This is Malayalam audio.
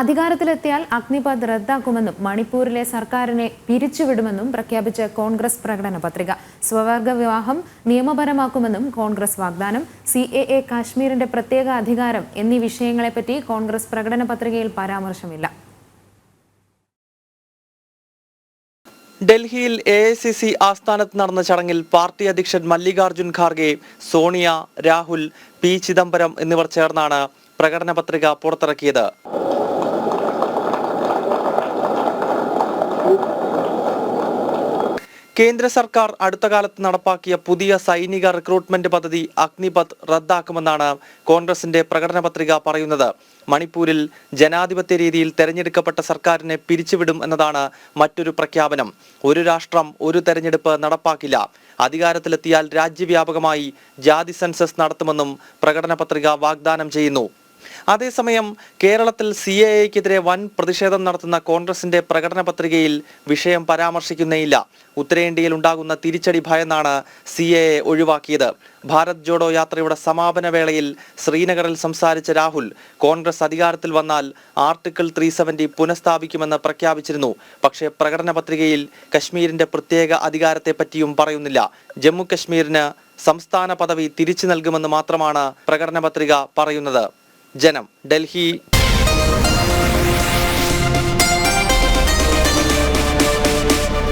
അധികാരത്തിലെത്തിയാൽ അഗ്നിപഥ് റദ്ദാക്കുമെന്നും മണിപ്പൂരിലെ സർക്കാരിനെ പിരിച്ചുവിടുമെന്നും പ്രഖ്യാപിച്ച കോൺഗ്രസ് പ്രകടന പത്രിക. സ്വവർഗ വിവാഹം നിയമപരമാക്കുമെന്നും കോൺഗ്രസ് വാഗ്ദാനം. CAA, കാശ്മീരിന്റെ പ്രത്യേക അധികാരം എന്നീ വിഷയങ്ങളെപ്പറ്റി കോൺഗ്രസ് പ്രകടന പത്രികയിൽ പരാമർശമില്ല. ഡൽഹിയിൽ AICC ആസ്ഥാനത്ത് നടന്ന ചടങ്ങിൽ പാർട്ടി അധ്യക്ഷൻ മല്ലികാർജുൻ ഖാർഗെ, സോണിയ, രാഹുൽ, P. ചിദംബരം എന്നിവർ ചേർന്നാണ് പ്രകടന പത്രിക പുറത്തിറക്കിയത്. കേന്ദ്ര സർക്കാർ അടുത്ത കാലത്ത് നടപ്പാക്കിയ പുതിയ സൈനിക റിക്രൂട്ട്മെന്റ് പദ്ധതി അഗ്നിപഥ് റദ്ദാക്കുമെന്നാണ് കോൺഗ്രസിന്റെ പ്രകടന പത്രിക പറയുന്നത്. മണിപ്പൂരിൽ ജനാധിപത്യ രീതിയിൽ തെരഞ്ഞെടുക്കപ്പെട്ട സർക്കാരിനെ പിരിച്ചുവിടും എന്നതാണ് മറ്റൊരു പ്രഖ്യാപനം. ഒരു രാഷ്ട്രം ഒരു തെരഞ്ഞെടുപ്പ് നടപ്പാക്കില്ല. അധികാരത്തിലെത്തിയാൽ രാജ്യവ്യാപകമായി ജാതി സെൻസസ് നടത്തുമെന്നും പ്രകടന പത്രിക വാഗ്ദാനം ചെയ്യുന്നു. അതേസമയം കേരളത്തിൽ CAAക്കെതിരെ വൻ പ്രതിഷേധം നടത്തുന്ന കോൺഗ്രസിന്റെ പ്രകടന പത്രികയിൽ വിഷയം പരാമർശിക്കുന്നേയില്ല. ഉത്തരേന്ത്യയിൽ ഉണ്ടാകുന്ന തിരിച്ചടി ഭയന്നാണ് CAA ഒഴിവാക്കിയത്. ഭാരത് ജോഡോ യാത്രയുടെ സമാപന വേളയിൽ ശ്രീനഗറിൽ സംസാരിച്ച രാഹുൽ, കോൺഗ്രസ് അധികാരത്തിൽ വന്നാൽ ആർട്ടിക്കിൾ 370 പുനഃസ്ഥാപിക്കുമെന്ന് പ്രഖ്യാപിച്ചിരുന്നു. പക്ഷേ പ്രകടന പത്രികയിൽ കശ്മീരിന്റെ പ്രത്യേക അധികാരത്തെ പറ്റിയും പറയുന്നില്ല. ജമ്മു കശ്മീരിന് സംസ്ഥാന പദവി തിരിച്ചു നൽകുമെന്ന് മാത്രമാണ് പ്രകടന പത്രിക പറയുന്നത്. ജനം, ഡൽഹി.